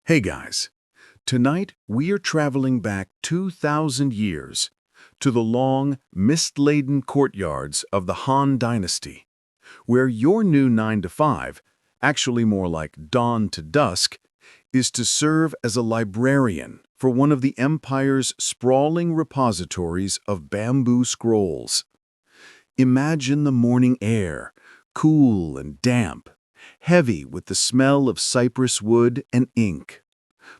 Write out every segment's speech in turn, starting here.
Hey guys, tonight we are traveling back 2,000 years to the long, mist-laden courtyards of the Han Dynasty, where your new 9 to 5, actually more like dawn to dusk, is to serve as a librarian for one of the empire's sprawling repositories of bamboo scrolls. Imagine the morning air, cool and damp, heavy with the smell of cypress wood and ink.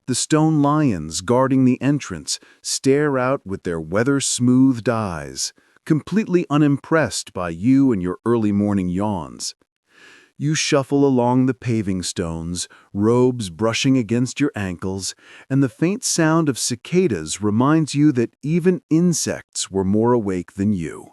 The stone lions guarding the entrance stare out with their weather-smoothed eyes, completely unimpressed by you and your early morning yawns. You shuffle along the paving stones, robes brushing against your ankles, and the faint sound of cicadas reminds you that even insects were more awake than you.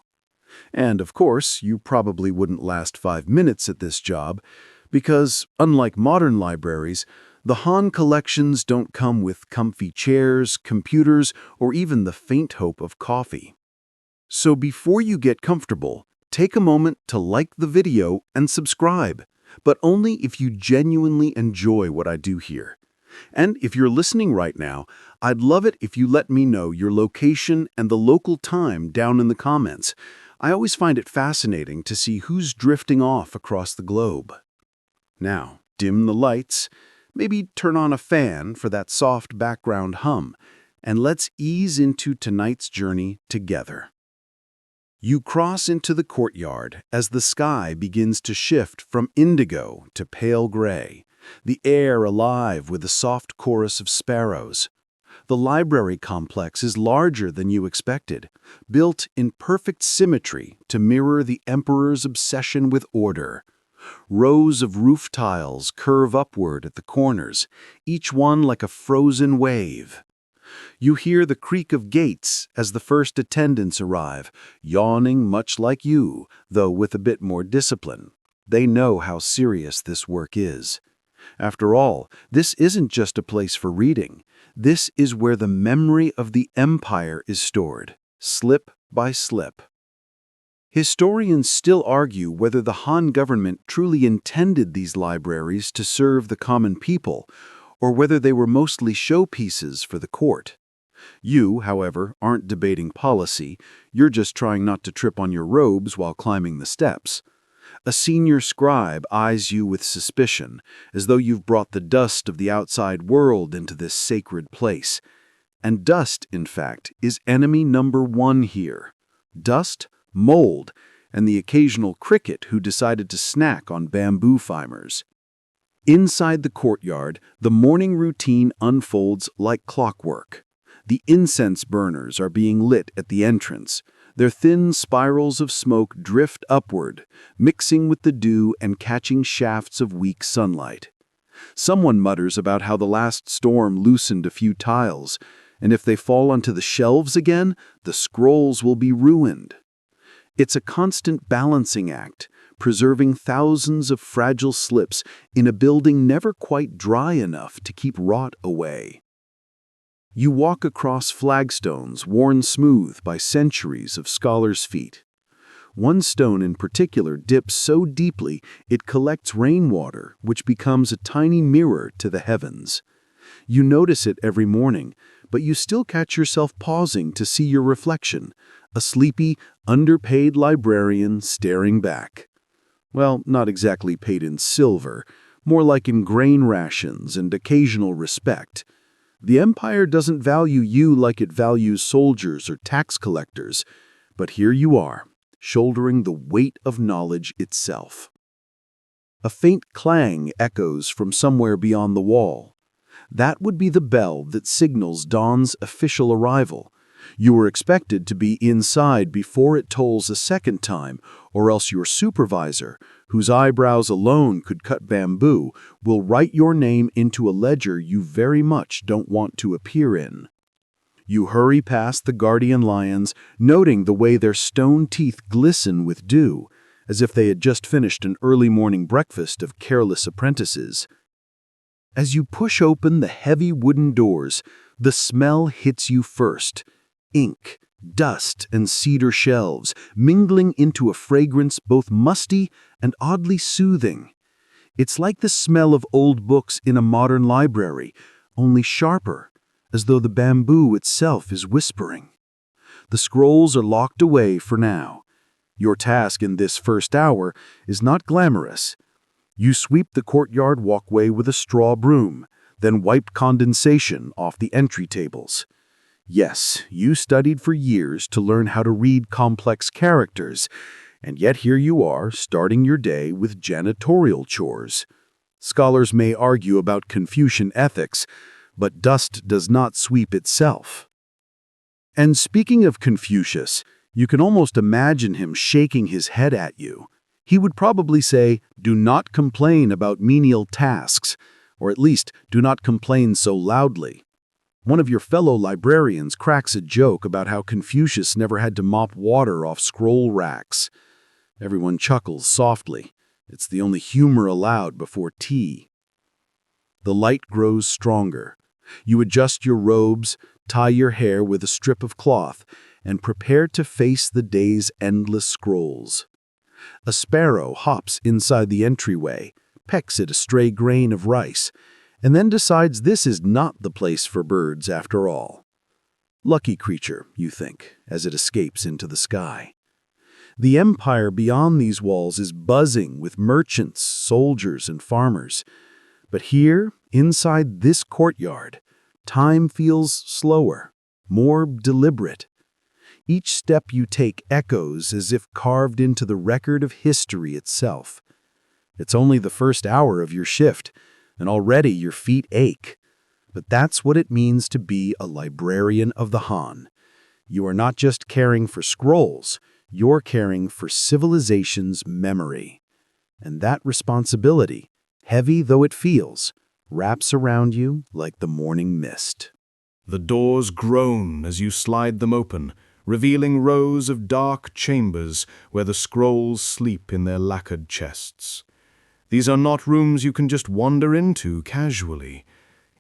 And, of course, you probably wouldn't last 5 minutes at this job, because, unlike modern libraries, the Han collections don't come with comfy chairs, computers, or even the faint hope of coffee. So before you get comfortable, take a moment to like the video and subscribe, but only if you genuinely enjoy what I do here. And if you're listening right now, I'd love it if you let me know your location and the local time down in the comments. I always find it fascinating to see who's drifting off across the globe. Now, dim the lights, maybe turn on a fan for that soft background hum, and let's ease into tonight's journey together. You cross into the courtyard as the sky begins to shift from indigo to pale gray, the air alive with a soft chorus of sparrows. The library complex is larger than you expected, built in perfect symmetry to mirror the emperor's obsession with order. Rows of roof tiles curve upward at the corners, each one like a frozen wave. You hear the creak of gates as the first attendants arrive, yawning much like you, though with a bit more discipline. They know how serious this work is. After all, this isn't just a place for reading. This is where the memory of the empire is stored, slip by slip. Historians still argue whether the Han government truly intended these libraries to serve the common people, or whether they were mostly showpieces for the court. You, however, aren't debating policy, you're just trying not to trip on your robes while climbing the steps. A senior scribe eyes you with suspicion, as though you've brought the dust of the outside world into this sacred place. And dust, in fact, is enemy number one here. Dust, mold, and the occasional cricket who decided to snack on bamboo fibers. Inside the courtyard, the morning routine unfolds like clockwork. The incense burners are being lit at the entrance. Their thin spirals of smoke drift upward, mixing with the dew and catching shafts of weak sunlight. Someone mutters about how the last storm loosened a few tiles, and if they fall onto the shelves again, the scrolls will be ruined. It's a constant balancing act, preserving thousands of fragile slips in a building never quite dry enough to keep rot away. You walk across flagstones worn smooth by centuries of scholars' feet. One stone in particular dips so deeply it collects rainwater, which becomes a tiny mirror to the heavens. You notice it every morning, but you still catch yourself pausing to see your reflection, a sleepy, underpaid librarian staring back. Well, not exactly paid in silver, more like in grain rations and occasional respect. The empire doesn't value you like it values soldiers or tax collectors, but here you are, shouldering the weight of knowledge itself. A faint clang echoes from somewhere beyond the wall. That would be the bell that signals dawn's official arrival. You were expected to be inside before it tolls a second time, or else your supervisor, whose eyebrows alone could cut bamboo, will write your name into a ledger you very much don't want to appear in. You hurry past the guardian lions, noting the way their stone teeth glisten with dew, as if they had just finished an early morning breakfast of careless apprentices. As you push open the heavy wooden doors, the smell hits you first. Ink, dust, and cedar shelves, mingling into a fragrance both musty and oddly soothing. It's like the smell of old books in a modern library, only sharper, as though the bamboo itself is whispering. The scrolls are locked away for now. Your task in this first hour is not glamorous. You sweep the courtyard walkway with a straw broom, then wipe condensation off the entry tables. Yes, you studied for years to learn how to read complex characters, and yet here you are, starting your day with janitorial chores. Scholars may argue about Confucian ethics, but dust does not sweep itself. And speaking of Confucius, you can almost imagine him shaking his head at you. He would probably say, "Do not complain about menial tasks," or at least, "do not complain so loudly." One of your fellow librarians cracks a joke about how Confucius never had to mop water off scroll racks. Everyone chuckles softly. It's the only humor allowed before tea. The light grows stronger. You adjust your robes, tie your hair with a strip of cloth, and prepare to face the day's endless scrolls. A sparrow hops inside the entryway, pecks at a stray grain of rice, and then decides this is not the place for birds after all. Lucky creature, you think, as it escapes into the sky. The empire beyond these walls is buzzing with merchants, soldiers, and farmers. But here, inside this courtyard, time feels slower, more deliberate. Each step you take echoes as if carved into the record of history itself. It's only the first hour of your shift, and already your feet ache. But that's what it means to be a librarian of the Han. You are not just caring for scrolls, you're caring for civilization's memory. And that responsibility, heavy though it feels, wraps around you like the morning mist. The doors groan as you slide them open, revealing rows of dark chambers where the scrolls sleep in their lacquered chests. These are not rooms you can just wander into casually.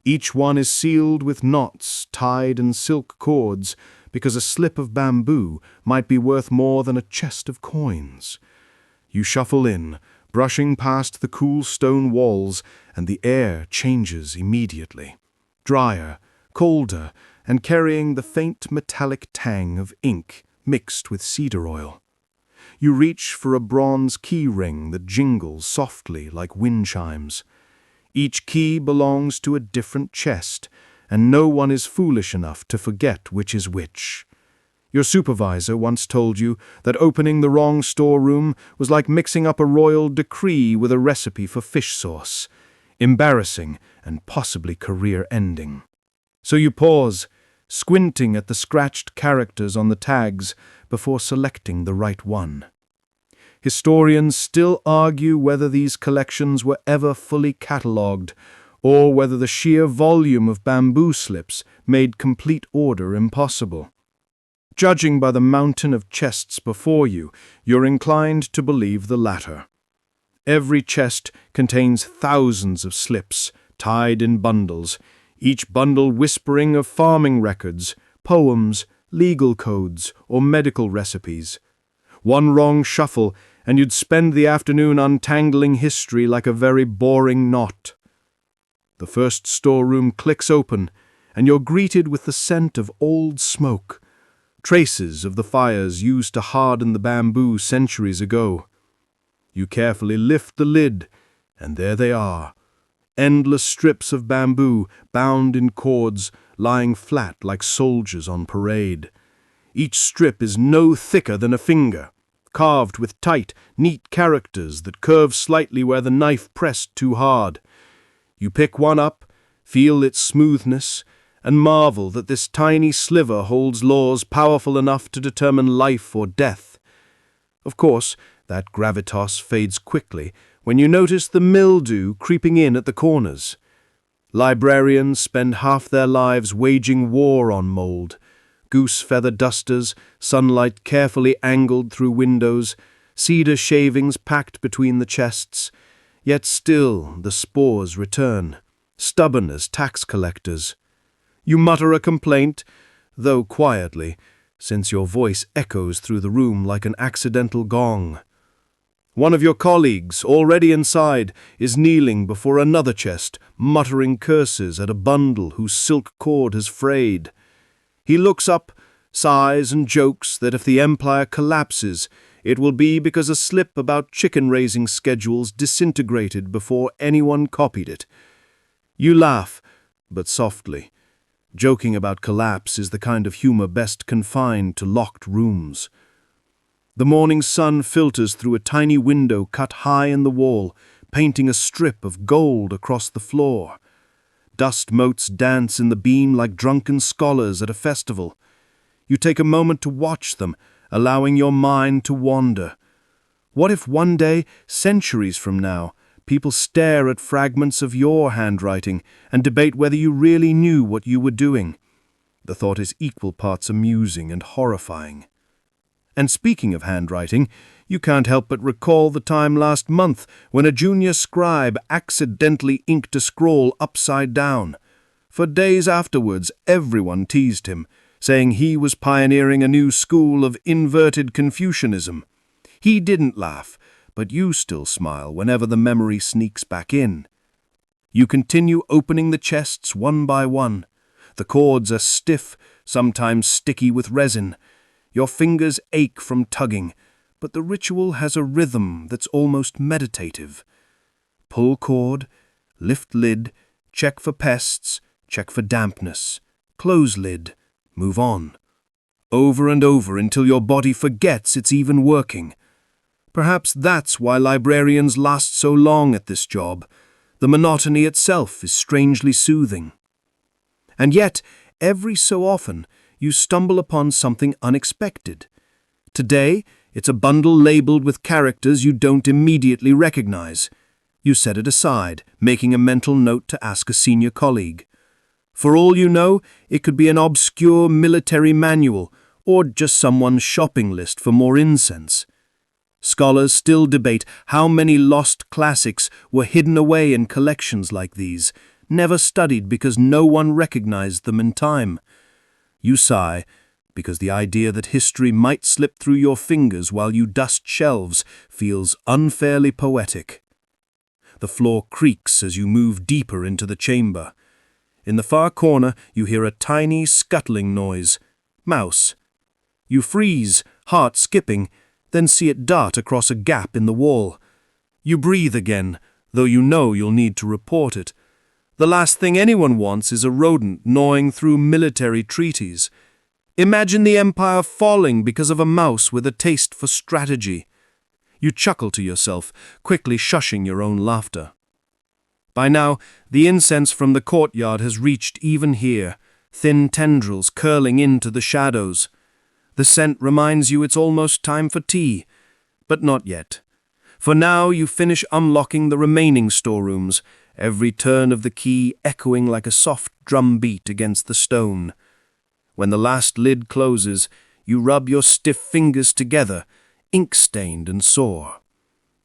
Each one is sealed with knots tied in silk cords because a slip of bamboo might be worth more than a chest of coins. You shuffle in, brushing past the cool stone walls, and the air changes immediately. Drier, colder, and carrying the faint metallic tang of ink mixed with cedar oil. You reach for a bronze key ring that jingles softly like wind chimes. Each key belongs to a different chest, and no one is foolish enough to forget which is which. Your supervisor once told you that opening the wrong storeroom was like mixing up a royal decree with a recipe for fish sauce. Embarrassing and possibly career-ending. So you pause, squinting at the scratched characters on the tags before selecting the right one. Historians still argue whether these collections were ever fully catalogued, or whether the sheer volume of bamboo slips made complete order impossible. Judging by the mountain of chests before you, you're inclined to believe the latter. Every chest contains thousands of slips, tied in bundles, each bundle whispering of farming records, poems, legal codes, or medical recipes. One wrong shuffle, and you'd spend the afternoon untangling history like a very boring knot. The first storeroom clicks open, and you're greeted with the scent of old smoke, traces of the fires used to harden the bamboo centuries ago. You carefully lift the lid, and there they are. Endless strips of bamboo, bound in cords, lying flat like soldiers on parade. Each strip is no thicker than a finger, carved with tight, neat characters that curve slightly where the knife pressed too hard. You pick one up, feel its smoothness, and marvel that this tiny sliver holds laws powerful enough to determine life or death. Of course, that gravitas fades quickly when you notice the mildew creeping in at the corners. Librarians spend half their lives waging war on mold. Goose feather dusters, sunlight carefully angled through windows, cedar shavings packed between the chests. Yet still the spores return, stubborn as tax collectors. You mutter a complaint, though quietly, since your voice echoes through the room like an accidental gong. One of your colleagues, already inside, is kneeling before another chest, muttering curses at a bundle whose silk cord has frayed. He looks up, sighs and jokes that if the empire collapses, it will be because a slip about chicken-raising schedules disintegrated before anyone copied it. You laugh, but softly. Joking about collapse is the kind of humor best confined to locked rooms. The morning sun filters through a tiny window cut high in the wall, painting a strip of gold across the floor. Dust motes dance in the beam like drunken scholars at a festival. You take a moment to watch them, allowing your mind to wander. What if one day, centuries from now, people stare at fragments of your handwriting and debate whether you really knew what you were doing? The thought is equal parts amusing and horrifying. And speaking of handwriting, you can't help but recall the time last month when a junior scribe accidentally inked a scroll upside down. For days afterwards, everyone teased him, saying he was pioneering a new school of inverted Confucianism. He didn't laugh, but you still smile whenever the memory sneaks back in. You continue opening the chests one by one. The cords are stiff, sometimes sticky with resin. Your fingers ache from tugging, but the ritual has a rhythm that's almost meditative. Pull cord, lift lid, check for pests, check for dampness, close lid, move on. Over and over until your body forgets it's even working. Perhaps that's why librarians last so long at this job. The monotony itself is strangely soothing. And yet, every so often, you stumble upon something unexpected. Today, it's a bundle labeled with characters you don't immediately recognize. You set it aside, making a mental note to ask a senior colleague. For all you know, it could be an obscure military manual or just someone's shopping list for more incense. Scholars still debate how many lost classics were hidden away in collections like these, never studied because no one recognized them in time. You sigh, because the idea that history might slip through your fingers while you dust shelves feels unfairly poetic. The floor creaks as you move deeper into the chamber. In the far corner, you hear a tiny scuttling noise. Mouse. You freeze, heart skipping, then see it dart across a gap in the wall. You breathe again, though you know you'll need to report it. The last thing anyone wants is a rodent gnawing through military treaties. Imagine the empire falling because of a mouse with a taste for strategy. You chuckle to yourself, quickly shushing your own laughter. By now, the incense from the courtyard has reached even here, thin tendrils curling into the shadows. The scent reminds you it's almost time for tea, but not yet. For now you finish unlocking the remaining storerooms, every turn of the key echoing like a soft drum beat against the stone. When the last lid closes, you rub your stiff fingers together, ink-stained and sore.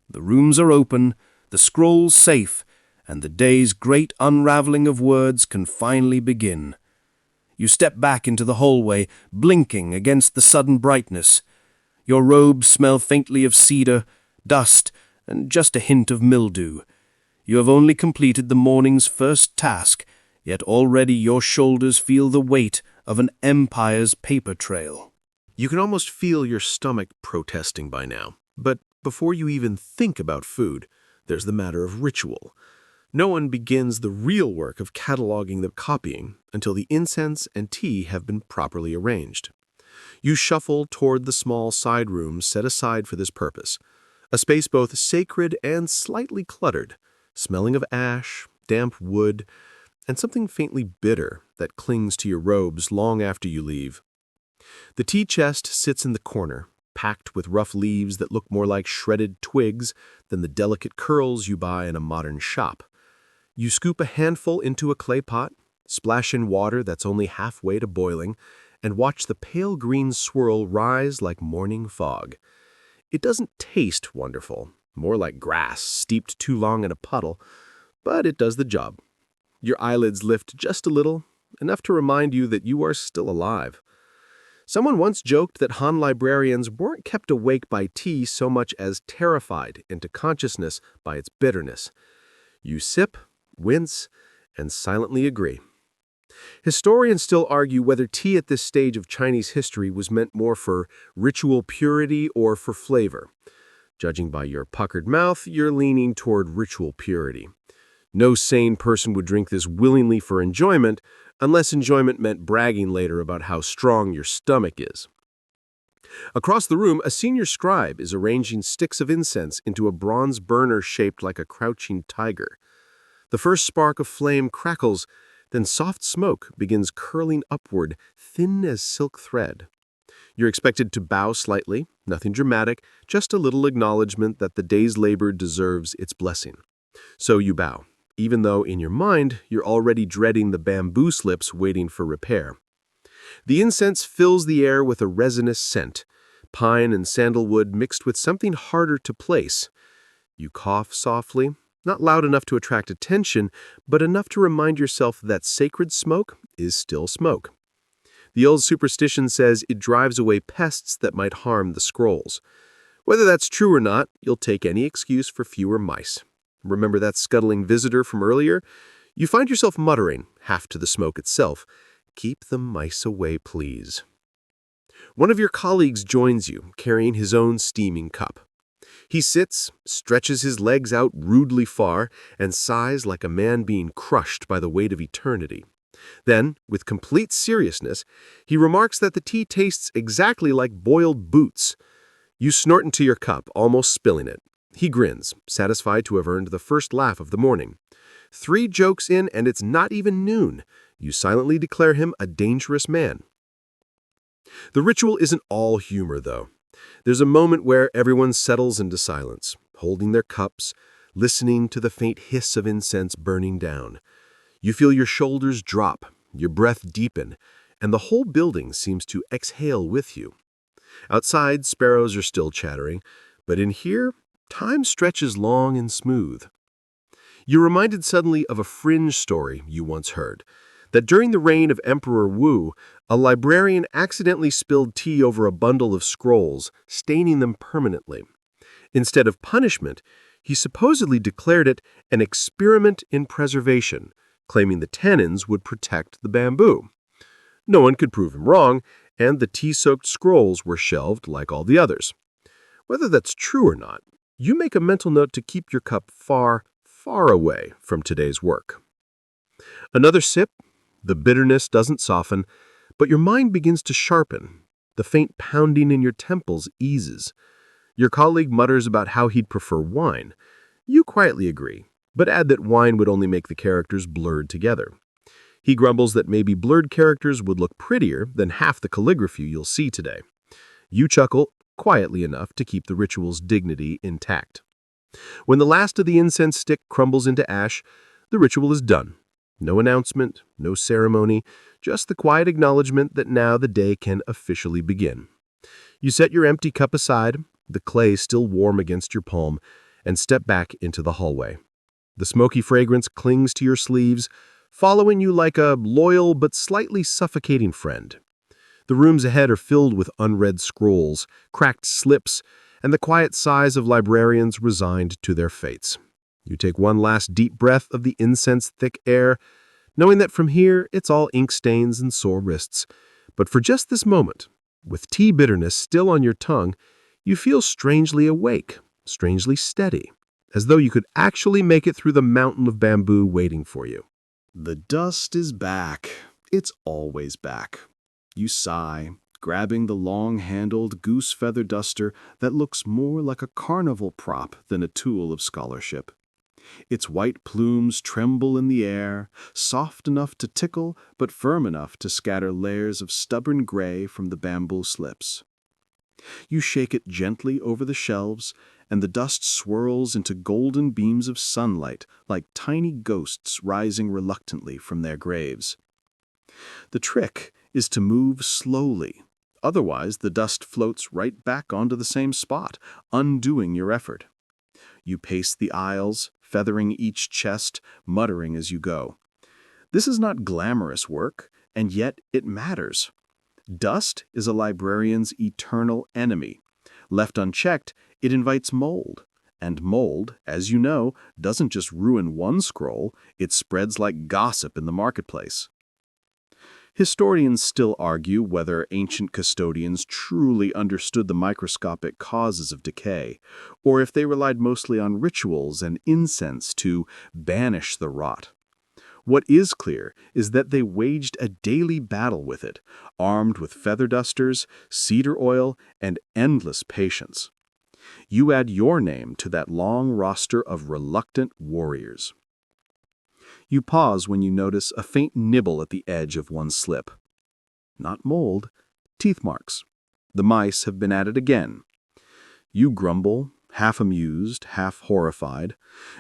The rooms are open, the scrolls safe, and the day's great unraveling of words can finally begin. You step back into the hallway, blinking against the sudden brightness. Your robes smell faintly of cedar, dust, and just a hint of mildew. You have only completed the morning's first task, yet already your shoulders feel the weight of an empire's paper trail. You can almost feel your stomach protesting by now. But before you even think about food, there's the matter of ritual. No one begins the real work of cataloging the copying until the incense and tea have been properly arranged. You shuffle toward the small side rooms set aside for this purpose, a space both sacred and slightly cluttered, smelling of ash, damp wood, and something faintly bitter that clings to your robes long after you leave. The tea chest sits in the corner, packed with rough leaves that look more like shredded twigs than the delicate curls you buy in a modern shop. You scoop a handful into a clay pot, splash in water that's only halfway to boiling, and watch the pale green swirl rise like morning fog. It doesn't taste wonderful, more like grass steeped too long in a puddle, but it does the job. Your eyelids lift just a little, enough to remind you that you are still alive. Someone once joked that Han librarians weren't kept awake by tea so much as terrified into consciousness by its bitterness. You sip, wince, and silently agree. Historians still argue whether tea at this stage of Chinese history was meant more for ritual purity or for flavor. Judging by your puckered mouth, you're leaning toward ritual purity. No sane person would drink this willingly for enjoyment, unless enjoyment meant bragging later about how strong your stomach is. Across the room, a senior scribe is arranging sticks of incense into a bronze burner shaped like a crouching tiger. The first spark of flame crackles, then soft smoke begins curling upward, thin as silk thread. You're expected to bow slightly, nothing dramatic, just a little acknowledgement that the day's labor deserves its blessing. So you bow, even though in your mind you're already dreading the bamboo slips waiting for repair. The incense fills the air with a resinous scent, pine and sandalwood mixed with something harder to place. You cough softly, not loud enough to attract attention, but enough to remind yourself that sacred smoke is still smoke. The old superstition says it drives away pests that might harm the scrolls. Whether that's true or not, you'll take any excuse for fewer mice. Remember that scuttling visitor from earlier? You find yourself muttering, half to the smoke itself, "Keep the mice away, please." One of your colleagues joins you, carrying his own steaming cup. He sits, stretches his legs out rudely far, and sighs like a man being crushed by the weight of eternity. Then, with complete seriousness, he remarks that the tea tastes exactly like boiled boots. You snort into your cup, almost spilling it. He grins, satisfied to have earned the first laugh of the morning. 3 jokes in, and it's not even noon. You silently declare him a dangerous man. The ritual isn't all humor, though. There's a moment where everyone settles into silence, holding their cups, listening to the faint hiss of incense burning down. You feel your shoulders drop, your breath deepen, and the whole building seems to exhale with you. Outside, sparrows are still chattering, but in here, time stretches long and smooth. You're reminded suddenly of a fringe story you once heard, that during the reign of Emperor Wu, a librarian accidentally spilled tea over a bundle of scrolls, staining them permanently. Instead of punishment, he supposedly declared it an experiment in preservation, claiming the tannins would protect the bamboo. No one could prove him wrong, and the tea-soaked scrolls were shelved like all the others. Whether that's true or not, you make a mental note to keep your cup far, far away from today's work. Another sip, the bitterness doesn't soften, but your mind begins to sharpen. The faint pounding in your temples eases. Your colleague mutters about how he'd prefer wine. You quietly agree, but add that wine would only make the characters blurred together. He grumbles that maybe blurred characters would look prettier than half the calligraphy you'll see today. You chuckle, quietly enough to keep the ritual's dignity intact. When the last of the incense stick crumbles into ash, the ritual is done. No announcement, no ceremony, just the quiet acknowledgement that now the day can officially begin. You set your empty cup aside, the clay still warm against your palm, and step back into the hallway. The smoky fragrance clings to your sleeves, following you like a loyal but slightly suffocating friend. The rooms ahead are filled with unread scrolls, cracked slips, and the quiet sighs of librarians resigned to their fates. You take one last deep breath of the incense-thick air, knowing that from here it's all ink stains and sore wrists. But for just this moment, with tea bitterness still on your tongue, you feel strangely awake, strangely steady, as though you could actually make it through the mountain of bamboo waiting for you. The dust is back. It's always back. You sigh, grabbing the long-handled goose-feather duster that looks more like a carnival prop than a tool of scholarship. Its white plumes tremble in the air, soft enough to tickle but firm enough to scatter layers of stubborn gray from the bamboo slips. You shake it gently over the shelves, and the dust swirls into golden beams of sunlight like tiny ghosts rising reluctantly from their graves. The trick is to move slowly. Otherwise, the dust floats right back onto the same spot, undoing your effort. You pace the aisles, feathering each chest, muttering as you go. This is not glamorous work, and yet it matters. Dust is a librarian's eternal enemy. Left unchecked, it invites mold. And mold, as you know, doesn't just ruin one scroll, it spreads like gossip in the marketplace. Historians still argue whether ancient custodians truly understood the microscopic causes of decay, or if they relied mostly on rituals and incense to banish the rot. What is clear is that they waged a daily battle with it, armed with feather dusters, cedar oil, and endless patience. You add your name to that long roster of reluctant warriors. You pause when you notice a faint nibble at the edge of one slip. Not mold, teeth marks. The mice have been at it again. You grumble, half amused, half horrified,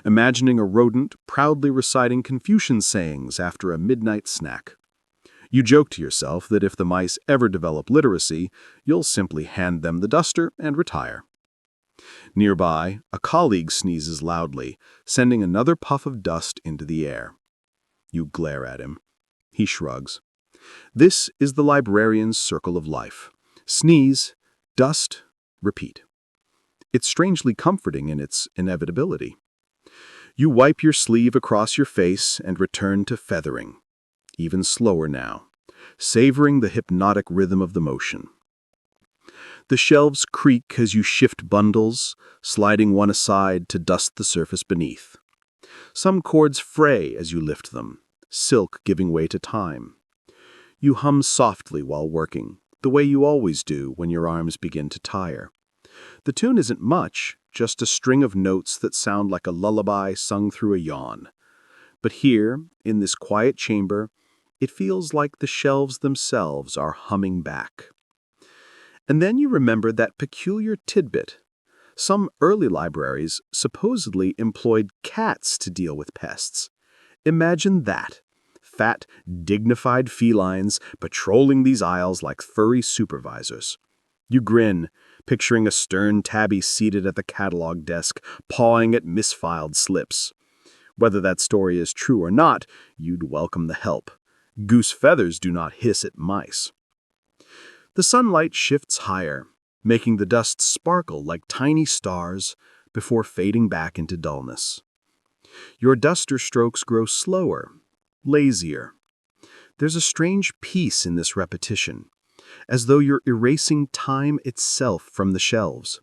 imagining a rodent proudly reciting Confucian sayings after a midnight snack. You joke to yourself that if the mice ever develop literacy, you'll simply hand them the duster and retire. Nearby, a colleague sneezes loudly, sending another puff of dust into the air. You glare at him. He shrugs. This is the librarian's circle of life. Sneeze, dust, repeat. It's strangely comforting in its inevitability. You wipe your sleeve across your face and return to feathering, even slower now, savoring the hypnotic rhythm of the motion. The shelves creak as you shift bundles, sliding one aside to dust the surface beneath. Some cords fray as you lift them, silk giving way to time. You hum softly while working, the way you always do when your arms begin to tire. The tune isn't much, just a string of notes that sound like a lullaby sung through a yawn. But here, in this quiet chamber, it feels like the shelves themselves are humming back. And then you remember that peculiar tidbit. Some early libraries supposedly employed cats to deal with pests. Imagine that. Fat, dignified felines patrolling these aisles like furry supervisors. You grin, picturing a stern tabby seated at the catalog desk, pawing at misfiled slips. Whether that story is true or not, you'd welcome the help. Goose feathers do not hiss at mice. The sunlight shifts higher, making the dust sparkle like tiny stars before fading back into dullness. Your duster strokes grow slower, lazier. There's a strange peace in this repetition, as though you're erasing time itself from the shelves.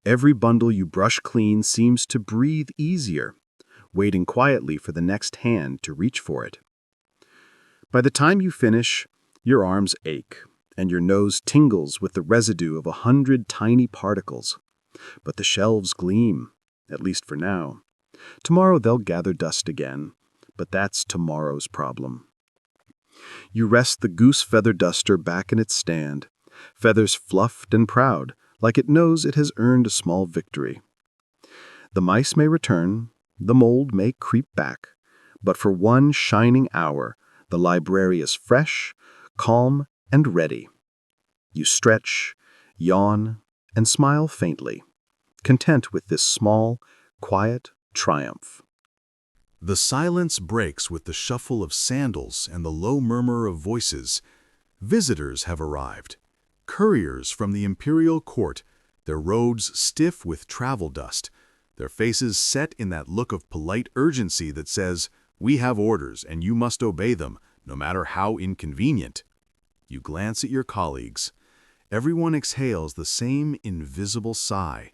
Every bundle you brush clean seems to breathe easier, waiting quietly for the next hand to reach for it. By the time you finish, your arms ache, and your nose tingles with the residue of 100 tiny particles. But the shelves gleam, at least for now. Tomorrow they'll gather dust again, but that's tomorrow's problem. You rest the goose feather duster back in its stand, feathers fluffed and proud, like it knows it has earned a small victory. The mice may return, the mold may creep back, but for one shining hour, the library is fresh, calm, and ready. You stretch, yawn, and smile faintly, content with this small, quiet triumph. The silence breaks with the shuffle of sandals and the low murmur of voices. Visitors have arrived. Couriers from the imperial court, their robes stiff with travel dust, their faces set in that look of polite urgency that says, "We have orders and you must obey them, no matter how inconvenient." You glance at your colleagues. Everyone exhales the same invisible sigh.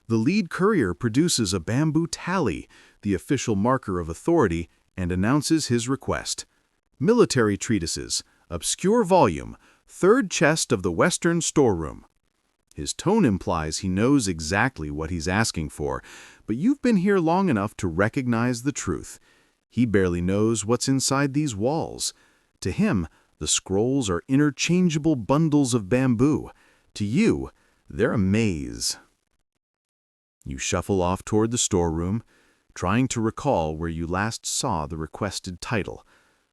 The lead courier produces a bamboo tally, the official marker of authority, and announces his request. Military treatises, obscure volume, third chest of the western storeroom. His tone implies he knows exactly what he's asking for, but you've been here long enough to recognize the truth. He barely knows what's inside these walls. To him, the scrolls are interchangeable bundles of bamboo. To you, they're a maze. You shuffle off toward the storeroom, trying to recall where you last saw the requested title.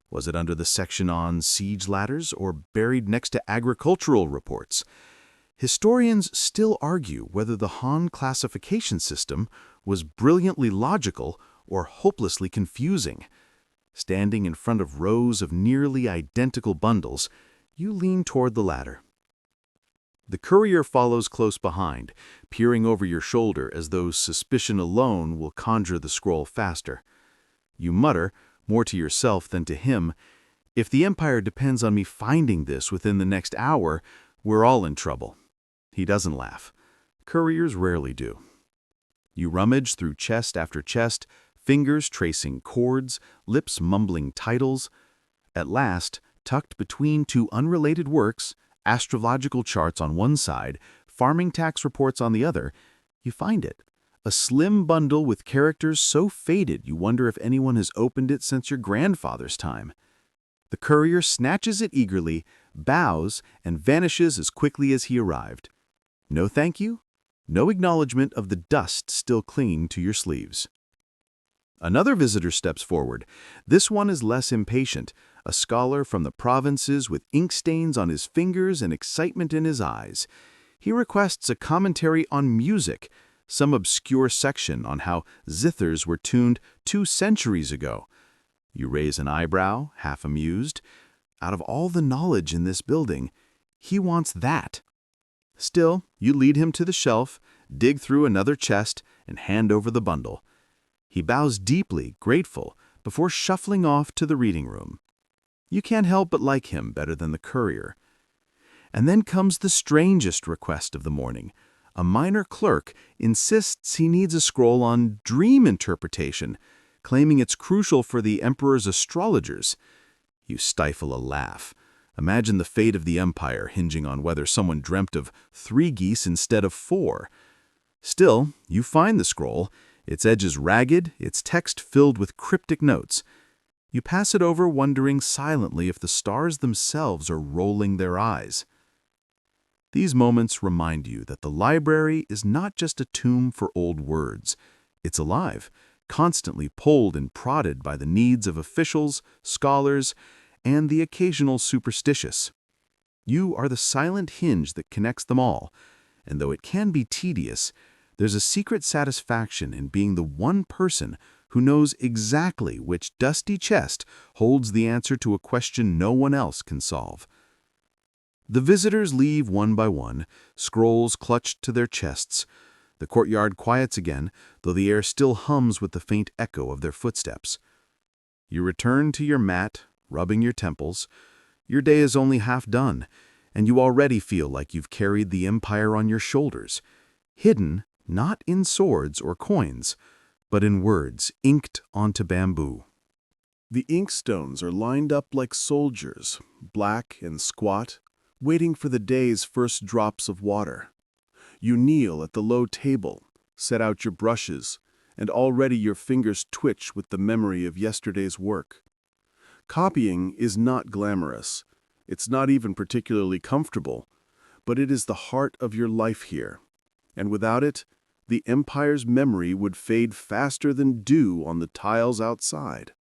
Was it under the section on siege ladders or buried next to agricultural reports? Historians still argue whether the Han classification system was brilliantly logical or hopelessly confusing. Standing in front of rows of nearly identical bundles, You lean toward the ladder. The courier follows close behind, peering over your shoulder as though suspicion alone will conjure the scroll faster. You mutter, more to yourself than to him, "If the Empire depends on me finding this within the next hour, we're all in trouble." He doesn't laugh. Couriers rarely do. You rummage through chest after chest, fingers tracing chords, lips mumbling titles. At last, tucked between two unrelated works, astrological charts on one side, farming tax reports on the other, you find it. A slim bundle with characters so faded you wonder if anyone has opened it since your grandfather's time. The courier snatches it eagerly, bows, and vanishes as quickly as he arrived. No thank you, no acknowledgement of the dust still clinging to your sleeves. Another visitor steps forward. This one is less impatient, a scholar from the provinces with ink stains on his fingers and excitement in his eyes. He requests a commentary on music, some obscure section on how zithers were tuned 2 centuries ago. You raise an eyebrow, half amused. Out of all the knowledge in this building, he wants that. Still, you lead him to the shelf, dig through another chest, and hand over the bundle. He bows deeply, grateful, before shuffling off to the reading room. You can't help but like him better than the courier. And then comes the strangest request of the morning. A minor clerk insists he needs a scroll on dream interpretation, claiming it's crucial for the emperor's astrologers. You stifle a laugh. Imagine the fate of the empire hinging on whether someone dreamt of 3 geese instead of 4. Still, you find the scroll, its edges ragged, its text filled with cryptic notes. You pass it over, wondering silently if the stars themselves are rolling their eyes. These moments remind you that the library is not just a tomb for old words. It's alive, constantly pulled and prodded by the needs of officials, scholars, and the occasional superstitious. You are the silent hinge that connects them all, and though it can be tedious, there's a secret satisfaction in being the one person who knows exactly which dusty chest holds the answer to a question no one else can solve. The visitors leave one by one, scrolls clutched to their chests. The courtyard quiets again, though the air still hums with the faint echo of their footsteps. You return to your mat, rubbing your temples. Your day is only half done, and you already feel like you've carried the empire on your shoulders, hidden not in swords or coins, but in words inked onto bamboo. The inkstones are lined up like soldiers, black and squat, waiting for the day's first drops of water. You kneel at the low table, set out your brushes, and already your fingers twitch with the memory of yesterday's work. Copying is not glamorous. It's not even particularly comfortable, but it is the heart of your life here. And without it, the empire's memory would fade faster than dew on the tiles outside.